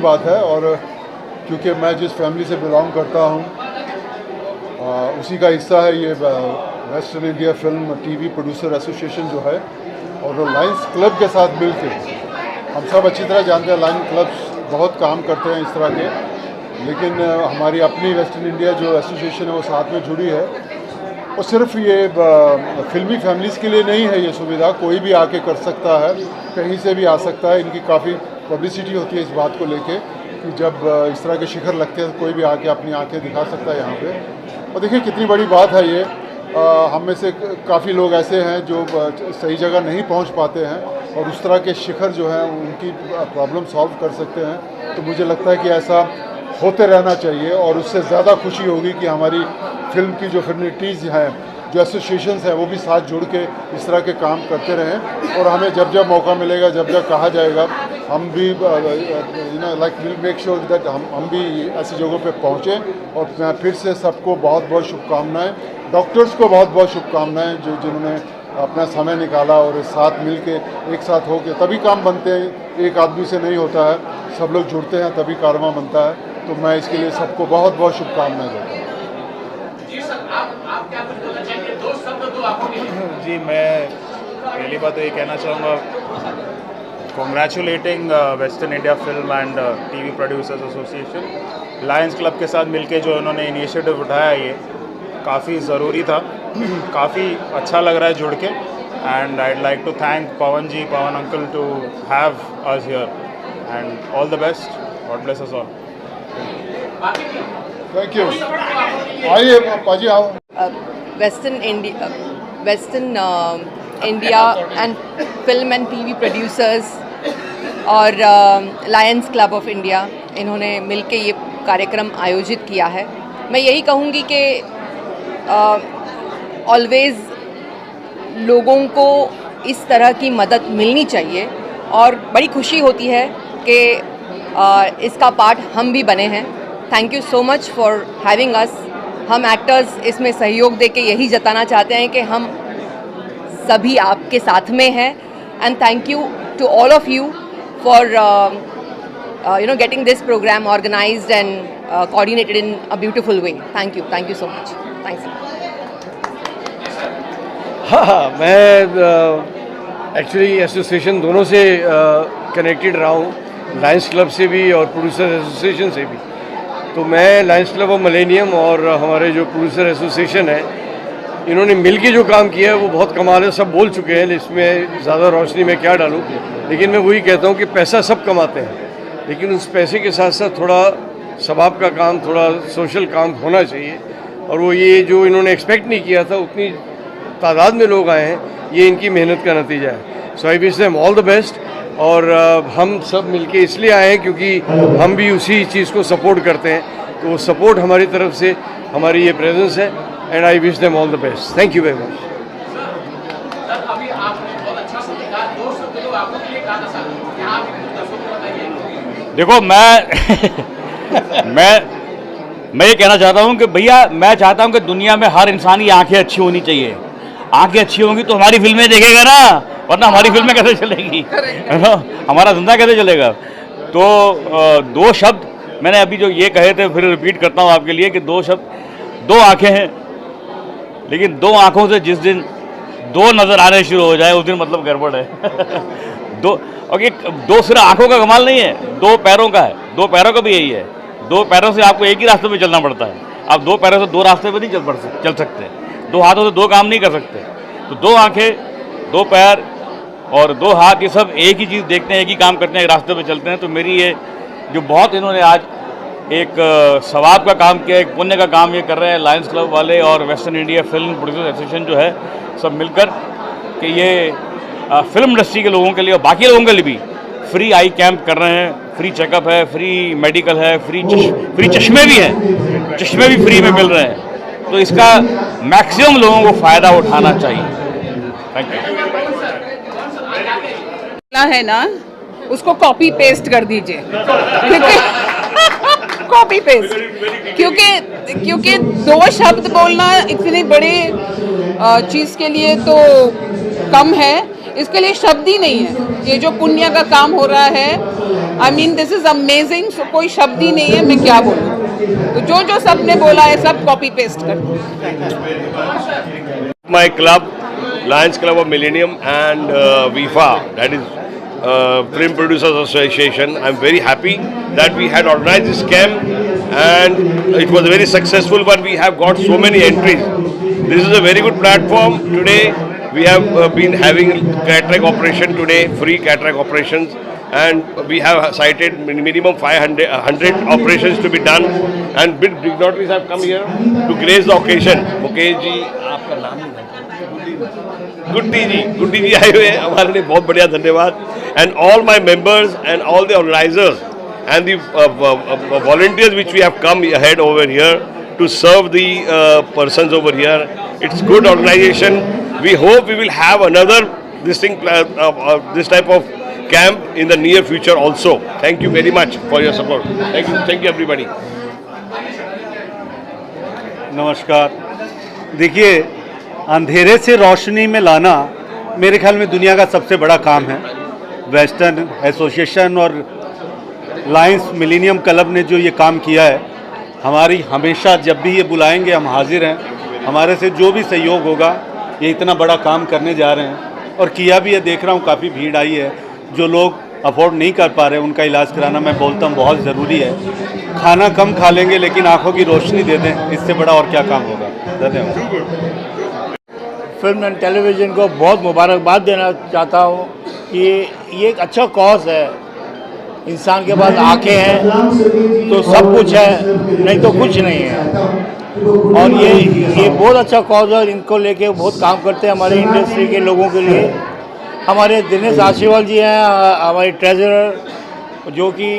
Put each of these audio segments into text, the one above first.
बात है। और क्योंकि मैं जिस फैमिली से बिलोंग करता हूँ उसी का हिस्सा है ये Western India film TV producer association जो है, और लायंस क्लब के साथ मिल के हम सब अच्छी तरह जानते हैं लायंस क्लब्स बहुत काम करते हैं इस तरह के, लेकिन हमारी अपनी वेस्टर्न इंडिया जो एसोसिएशन है वो साथ में जुड़ी है। और सिर्फ ये फिल्मी फैमिलीज़ के लिए नहीं है ये सुविधा, कोई भी आके कर सकता है, कहीं से भी आ सकता है। इनकी काफ़ी पब्लिसिटी होती है इस बात को लेके कि जब इस तरह के शिखर लगते हैं तो कोई भी आके अपनी आंखें दिखा सकता है यहाँ पे। और देखिए कितनी बड़ी बात है ये, हम में से काफ़ी लोग ऐसे हैं जो सही जगह नहीं पहुँच पाते हैं और उस तरह के शिखर जो हैं उनकी प्रॉब्लम सॉल्व कर सकते हैं। तो मुझे लगता है कि ऐसा होते रहना चाहिए और उससे ज़्यादा खुशी होगी कि हमारी फिल्म की जो फ्रेटर्निटीज़ हैं, जो एसोसिएशंस हैं, वो भी साथ जुड़ के इस तरह के काम करते रहें। और हमें जब जब मौका मिलेगा, जब जब कहा जाएगा, हम भी like will make sure that हम भी ऐसी जगहों पे पहुँचें। और मैं फिर से सबको बहुत बहुत शुभकामनाएँ, डॉक्टर्स को बहुत बहुत शुभकामनाएँ जिन्होंने अपना समय निकाला और साथ मिल के एक साथ हो के तभी काम बनते हैं। एक आदमी से नहीं होता है, सब लोग जुड़ते हैं तभी कारवां बनता है। तो मैं इसके लिए सबको बहुत बहुत शुभकामनाएं देता हूँ। जी, मैं पहली बात तो ये कहना चाहूँगा, congratulating western India film and TV producers association. Lions club के साथ मिलके जो उन्होंने इनिशिएटिव उठाया ये काफ़ी ज़रूरी था, काफ़ी अच्छा लग रहा है जुड़ के। And I'd like to thank Pavan uncle to have us here and all the best, God bless us all. Thank you. आइए पाजी आओ। Western India and film and TV producers और लायंस क्लब ऑफ इंडिया, इन्होंने मिलके ये कार्यक्रम आयोजित किया है। मैं यही कहूँगी कि ऑलवेज़ लोगों को इस तरह की मदद मिलनी चाहिए और बड़ी खुशी होती है कि इसका पार्ट हम भी बने हैं। Thank you so much for having us. हम एक्टर्स इसमें सहयोग दे के यही जताना चाहते हैं कि हम सभी आपके साथ में हैं। And thank you to all of you for getting this program organized and coordinated in a beautiful way. Thank you so much. Thanks. हाँ, मैं एक्चुअली एसोसिएशन दोनों से कनेक्टेड रहा हूँ, लायंस क्लब से भी और प्रोड्यूसर एसोसिएशन से भी। तो मैं लायंस क्लब ऑफ मिलेनियम और हमारे जो प्रोड्यूसर एसोसिएशन है, इन्होंने मिलके जो काम किया है वो बहुत कमाल है। सब बोल चुके हैं, इसमें ज़्यादा रोशनी में क्या डालूँ, लेकिन मैं वही कहता हूँ कि पैसा सब कमाते हैं, लेकिन उस पैसे के साथ साथ थोड़ा सवाब का काम, थोड़ा सोशल काम होना चाहिए। और वो ये जो इन्होंने एक्सपेक्ट नहीं किया था, उतनी तादाद में लोग आए हैं, ये इनकी मेहनत का नतीजा है। So I wish them all the best. और हम सब मिलके इसलिए आए हैं क्योंकि हम भी उसी चीज़ को सपोर्ट करते हैं, तो वो सपोर्ट हमारी तरफ से हमारी ये प्रेजेंस है। And I wish them all the best. Thank you very much. देखो मैं ये कहना चाहता हूँ कि भैया, मैं चाहता हूँ कि दुनिया में हर इंसान की आंखें अच्छी होनी चाहिए। आंखें अच्छी होंगी तो हमारी फिल्में देखेगा ना, वरना हमारी फिल्में कैसे चलेगी, है ना, हमारा धंधा कैसे चलेगा। तो दो शब्द मैंने अभी जो ये कहे थे फिर रिपीट करता हूँ आपके लिए कि दो शब्द, दो आंखें हैं, लेकिन दो आंखों से जिस दिन दो नज़र आने शुरू हो जाए उस दिन मतलब गड़बड़ है। और ये दो सिर्फ आंखों का कमाल नहीं है, दो पैरों का है। दो पैरों का भी यही है, दो पैरों से आपको एक ही रास्ते पे चलना पड़ता है। आप दो पैरों से दो रास्ते पे नहीं चल सकते, दो हाथों से दो काम नहीं कर सकते। तो दो आंखें, दो पैर और दो हाथ, ये सब एक ही चीज़ देखते हैं, एक ही काम करते हैं, एक रास्ते पे चलते हैं। तो मेरी ये जो बहुत इन्होंने आज एक सवाब का काम किया, एक पुण्य का काम ये कर रहे हैं लायंस क्लब वाले और western India Film Producer association जो है, सब मिलकर कि ये फिल्म इंडस्ट्री के लोगों के लिए और बाकी लोगों के लिए भी फ्री आई कैंप कर रहे हैं, फ्री चेकअप है, फ्री मेडिकल है, फ्री चश्मे भी हैं, चश्मे भी फ्री में मिल रहे हैं। तो इसका मैक्सिमम लोगों को फ़ायदा उठाना चाहिए। Thank you. है ना, उसको कॉपी पेस्ट कर दीजिए, कॉपी पेस्ट, क्योंकि दो शब्द बोलना इतनी बड़ी चीज़ के लिए तो कम है। इसके लिए शब्द ही नहीं है। ये जो पुण्य का काम हो रहा है, I mean this is amazing, कोई शब्द ही नहीं है, मैं क्या बोलूँ। तो जो सबने बोला है सब कॉपी पेस्ट कर दो। My club, Lions Club of Millennium and WIFA, that is Film Producers Association. I'm very happy that we had organized this camp and it was very successful, but we have got so many entries. This is a very good platform. Today we have been having cataract operation today, free cataract operations, and we have cited minimum 100 operations to be done, and big dignitaries have come here to grace the occasion. Mukesh ji, आपका नाम नहीं गुड्डी जी आए हुए हैं हमारे लिए, बहुत बढ़िया, धन्यवाद। And all my members and all the organisers and the volunteers which we have come ahead over here to serve the persons over here. It's good organization. We hope we will have another this type of camp in the near future also. Thank you very much for your support. Thank you everybody. नमस्कार। देखिए, अंधेरे से रोशनी में लाना मेरे ख्याल में दुनिया का सबसे बड़ा काम है। वेस्टर्न एसोसिएशन और लायंस मिलेनियम क्लब ने जो ये काम किया है, हमारी हमेशा जब भी ये बुलाएंगे हम हाजिर हैं। हमारे से जो भी सहयोग होगा, ये इतना बड़ा काम करने जा रहे हैं और किया भी है। देख रहा हूँ काफ़ी भीड़ आई है। जो लोग अफोर्ड नहीं कर पा रहे उनका इलाज कराना, मैं बोलता हूँ, बहुत ज़रूरी है। खाना कम खा लेंगे लेकिन आँखों की रोशनी दे दें, इससे बड़ा और क्या काम होगा। धन्यवाद। फिल्म एंड टेलीविज़न को बहुत मुबारकबाद देना चाहता हूँ कि ये एक अच्छा कॉज है। इंसान के पास आंखें हैं तो सब कुछ है, नहीं तो कुछ नहीं है। और ये बहुत अच्छा कॉज है, इनको लेके बहुत काम करते हैं हमारे इंडस्ट्री के लोगों के लिए। हमारे दिनेश आशीर्वाद जी हैं हमारे ट्रेजरर, जो कि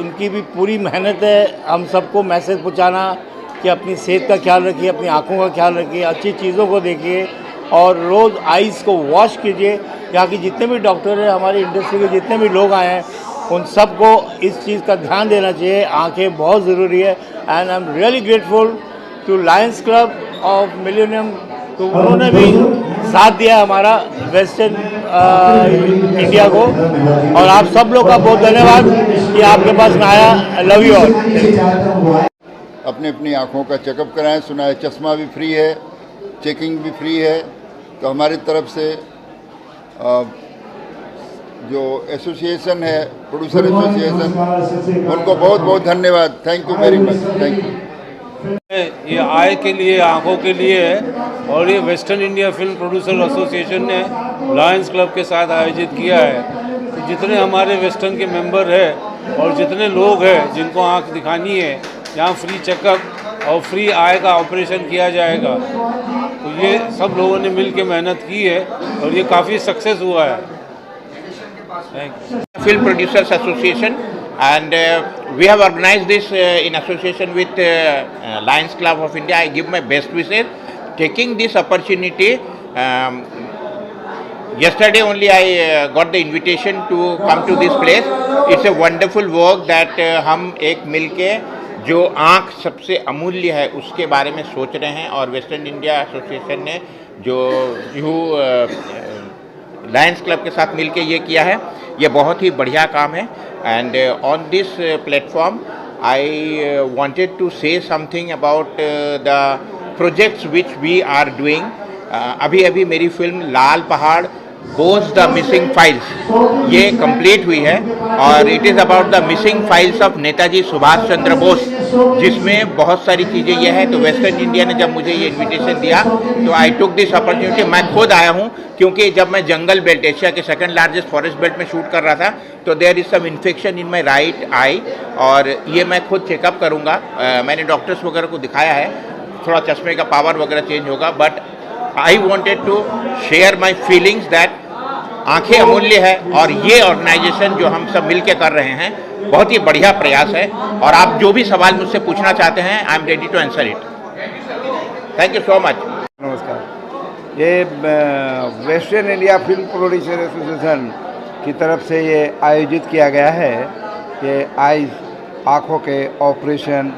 इनकी भी पूरी मेहनत है हम सबको मैसेज पहुंचाना कि अपनी सेहत का ख्याल रखिए, अपनी आंखों का ख्याल रखिए, अच्छी चीज़ों को देखिए और रोज़ आइज़ को वॉश कीजिए। यहाँ की जितने भी डॉक्टर हैं, हमारी इंडस्ट्री के जितने भी लोग आए हैं, उन सबको इस चीज़ का ध्यान देना चाहिए। आंखें बहुत ज़रूरी है। And I am really grateful to Lions club of Millennium, तो उन्होंने भी साथ दिया हमारा वेस्टर्न इंडिया को। और आप सब लोग का बहुत धन्यवाद कि आपके पास में आया। I love you all. अपनी अपनी आँखों का चेकअप कराएं। सुना है चश्मा भी फ्री है, चेकिंग भी फ्री है। तो हमारी तरफ से जो एसोसिएशन है, प्रोड्यूसर एसोसिएशन, उनको बहुत बहुत धन्यवाद। Thank you very much. Thank you. ये आय के लिए, आंखों के लिए है और ये Western India Film Producer association ने लायंस क्लब के साथ आयोजित किया है। तो जितने हमारे वेस्टर्न के मेंबर हैं और जितने लोग हैं जिनको आंख दिखानी है, यहाँ फ्री चेकअप और फ्री आय का ऑपरेशन किया जाएगा। तो ये सब लोगों ने मिल के मेहनत की है और ये काफ़ी सक्सेस हुआ है। Film Producers Association, and we have organized this in association with Lions Club of India. I give my best wishes. Taking this opportunity, yesterday only I got the invitation to come to this place. It's a wonderful work that हम एक मिलके जो आँख सबसे अमूल्य है उसके बारे में सोच रहे हैं, और वेस्टर्न इंडिया एसोसिएशन ने जो लायंस क्लब के साथ मिलके ये किया है, ये बहुत ही बढ़िया काम है। And on this platform I wanted to say something about the projects which we are doing. अभी मेरी film Lal Pahad goes the missing files ये कंप्लीट हुई है, और it is about the missing files of Netaji Subhash Chandra Bose, जिसमें बहुत सारी चीज़ें ये है। तो वेस्टर्न इंडिया ने जब मुझे ये इनविटेशन दिया तो आई टुक दिस अपॉर्चुनिटी। मैं खुद आया हूँ क्योंकि जब मैं जंगल बेल्ट, एशिया के सेकंड लार्जेस्ट फॉरेस्ट बेल्ट में शूट कर रहा था, तो there is some infection in my right eye, और ये मैं खुद चेकअप करूँगा। मैंने डॉक्टर्स वगैरह को दिखाया है, थोड़ा चश्मे का पावर वगैरह चेंज होगा, but I wanted to share my feelings that आंखें अमूल्य है, और ये ऑर्गेनाइजेशन जो हम सब मिल के कर रहे हैं बहुत ही बढ़िया प्रयास है। और आप जो भी सवाल मुझसे पूछना चाहते हैं, I am ready to answer it. Thank you so much. नमस्कार। ये Western India Film Producer Association की तरफ से ये आयोजित किया गया है। ये आइज़, आँखों के ऑपरेशन,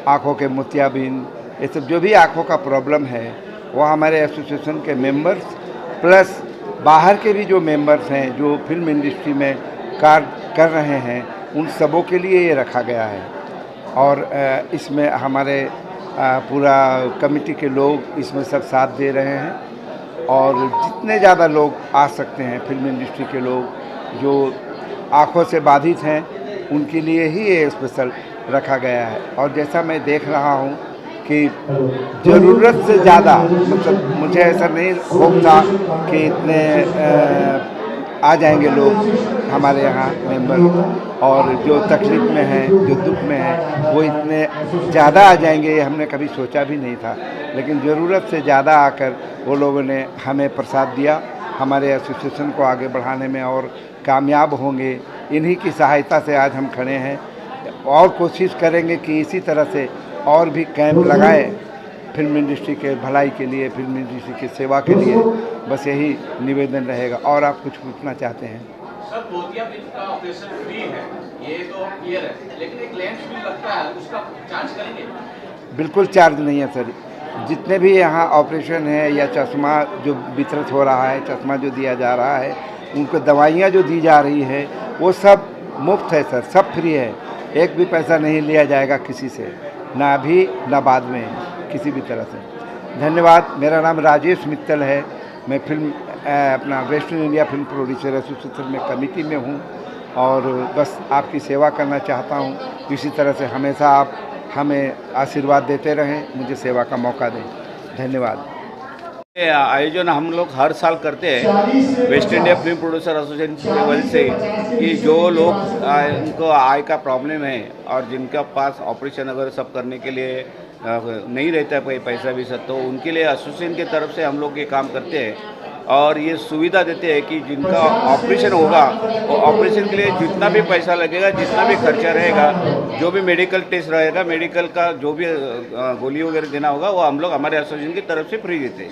आँखों के मोतियाबिंद, ये सब जो भी आँखों का प्रॉब्लम है वो हमारे एसोसिएशन के मेंबर्स प्लस बाहर के भी जो मेंबर्स हैं जो फिल्म इंडस्ट्री में कार्य कर रहे हैं उन सबों के लिए ये रखा गया है। और इसमें हमारे पूरा कमेटी के लोग इसमें सब साथ दे रहे हैं और जितने ज़्यादा लोग आ सकते हैं फिल्म इंडस्ट्री के लोग जो आँखों से बाधित हैं उनके लिए ही ये स्पेशल रखा गया है। और जैसा मैं देख रहा हूँ कि ज़रूरत से ज़्यादा, मतलब मुझे ऐसा नहीं होप था कि इतने आ जाएंगे लोग हमारे यहाँ मेंबर, और जो तकलीफ़ में हैं, जो दुख में हैं, वो इतने ज़्यादा आ जाएंगे ये हमने कभी सोचा भी नहीं था। लेकिन ज़रूरत से ज़्यादा आकर वो लोगों ने हमें प्रसाद दिया, हमारे एसोसिएशन को आगे बढ़ाने में और कामयाब होंगे। इन्हीं की सहायता से आज हम खड़े हैं और कोशिश करेंगे कि इसी तरह से और भी कैंप लगाएं फिल्म इंडस्ट्री के भलाई के लिए, फिल्म इंडस्ट्री की सेवा के लिए। बस यही निवेदन रहेगा। और आप कुछ पूछना चाहते हैं? सर, मोतिया बिंद का ऑपरेशन फ्री है, ये तो क्लियर है, लेकिन एक लेंस भी लगता है, उसका चार्ज करेंगे? बिल्कुल चार्ज नहीं है सर। जितने भी यहाँ ऑपरेशन है या चश्मा जो वितरित हो रहा है, चश्मा जो दिया जा रहा है, उनको दवाइयाँ जो दी जा रही है वो सब मुफ्त है सर, सब फ्री है। एक भी पैसा नहीं लिया जाएगा किसी से, ना अभी ना बाद में, किसी भी तरह से। धन्यवाद। मेरा नाम राजेश मित्तल है। मैं फिल्म अपना western India Film Producer association में कमेटी में हूँ और बस आपकी सेवा करना चाहता हूँ। इसी तरह से हमेशा आप हमें आशीर्वाद देते रहें, मुझे सेवा का मौका दें। धन्यवाद। आयोजन हम लोग हर साल करते हैं waste India Film Producer Association की वजह से कि जो लोग उनको आय का प्रॉब्लम है और जिनका पास ऑपरेशन वगैरह सब करने के लिए नहीं रहता है पैसा भी सब, तो उनके लिए एसोसिएशन की तरफ से हम लोग ये काम करते हैं और ये सुविधा देते हैं कि जिनका ऑपरेशन होगा वो ऑपरेशन के लिए जितना भी पैसा लगेगा, जितना भी खर्चा रहेगा, जो भी मेडिकल टेस्ट रहेगा, मेडिकल का जो भी गोली वगैरह देना होगा वो हम लोग हमारे एसोसिएशन की तरफ से फ्री देते हैं।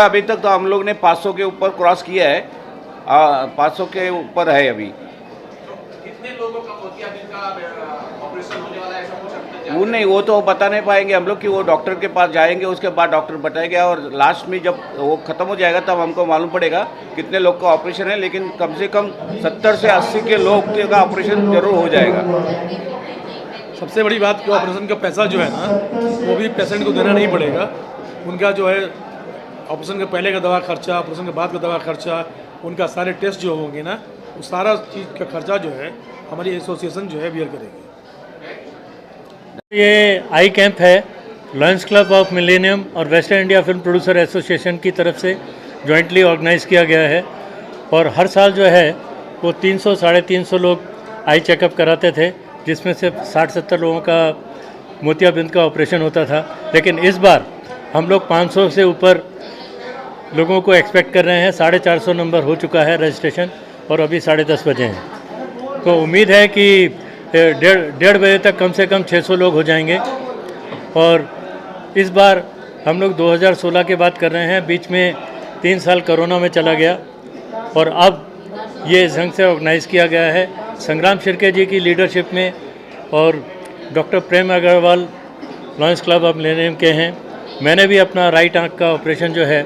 अभी तक तो हम लोग ने 500 के ऊपर क्रॉस किया है, 500 के ऊपर है अभी। कितने लोगों का मोतिया बिंद का ऑपरेशन होने वाला है, ऐसा कुछ? वो नहीं, वो तो बता नहीं पाएंगे हम लोग कि वो डॉक्टर के पास जाएंगे, उसके बाद डॉक्टर बताएंगे और लास्ट में जब वो ख़त्म हो जाएगा तब हमको मालूम पड़ेगा कितने लोग का ऑपरेशन है। लेकिन कम से कम 70 से 80 के लोग का ऑपरेशन जरूर हो जाएगा। सबसे बड़ी बात कि ऑपरेशन का पैसा जो है ना वो भी पेशेंट को देना नहीं पड़ेगा। उनका जो है ऑपरेशन के पहले का दवा खर्चा, ऑपरेशन के बाद का दवा खर्चा, उनका सारे टेस्ट जो होंगे ना वो सारा चीज़ का खर्चा जो है हमारी एसोसिएशन जो है बियर करेगी। ये आई कैंप है लायंस क्लब ऑफ मिलेनियम और western India Film Producer Association की तरफ से जॉइंटली ऑर्गेनाइज़ किया गया है और हर साल जो है वो 300-350 लोग आई चेकअप कराते थे, जिसमें से 60-70 लोगों का मोतियाबिंद का ऑपरेशन होता था। लेकिन इस बार हम लोग 500 से ऊपर लोगों को एक्सपेक्ट कर रहे हैं। 450 नंबर हो चुका है रजिस्ट्रेशन और अभी 10:30 बजे हैं, तो उम्मीद है कि 1:30 बजे तक कम से कम 600 लोग हो जाएंगे। और इस बार हम लोग 2016 की बात कर रहे हैं, बीच में 3 साल कोरोना में चला गया और अब ये इस ढंग से ऑर्गेनाइज़ किया गया है संग्राम शिर्के जी की लीडरशिप में और doctor Prem Agrawal Lions club of Millennium के हैं। मैंने भी अपना राइट आंख का ऑपरेशन जो है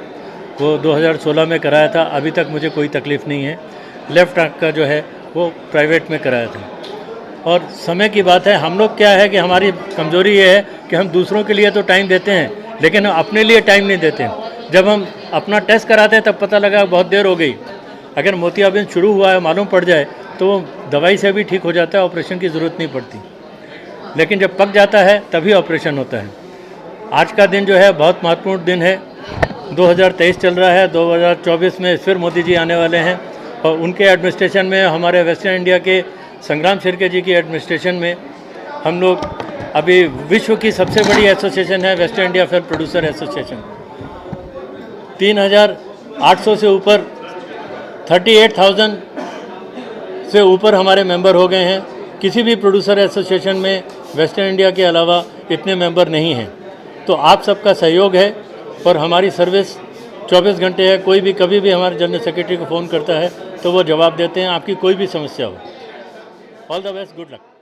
वो 2016 में कराया था, अभी तक मुझे कोई तकलीफ़ नहीं है। लेफ़्ट आंख का जो है वो प्राइवेट में कराया था। और समय की बात है, हम लोग क्या है कि हमारी कमज़ोरी ये है कि हम दूसरों के लिए तो टाइम देते हैं लेकिन हम अपने लिए टाइम नहीं देते। जब हम अपना टेस्ट कराते हैं तब पता लगा बहुत देर हो गई। अगर मोतियाबिंद शुरू हुआ है मालूम पड़ जाए तो दवाई से भी ठीक हो जाता है, ऑपरेशन की ज़रूरत नहीं पड़ती। लेकिन जब पक जाता है तभी ऑपरेशन होता है। आज का दिन जो है बहुत महत्वपूर्ण दिन है। 2023 चल रहा है, 2024 में फिर मोदी जी आने वाले हैं और उनके एडमिनिस्ट्रेशन में, हमारे वेस्टर्न इंडिया के संग्राम शिर्के जी की एडमिनिस्ट्रेशन में हम लोग अभी विश्व की सबसे बड़ी एसोसिएशन है western India Film Producer association. 3800 से ऊपर 38,000 से ऊपर हमारे मेंबर हो गए हैं। किसी भी प्रोड्यूसर एसोसिएशन में वेस्टर्न इंडिया के अलावा इतने मेंबर नहीं हैं। तो आप सबका सहयोग है और हमारी सर्विस 24 घंटे है। कोई भी कभी भी हमारे जनरल सेक्रेटरी को फ़ोन करता है तो वो जवाब देते हैं, आपकी कोई भी समस्या हो। All the best, good luck.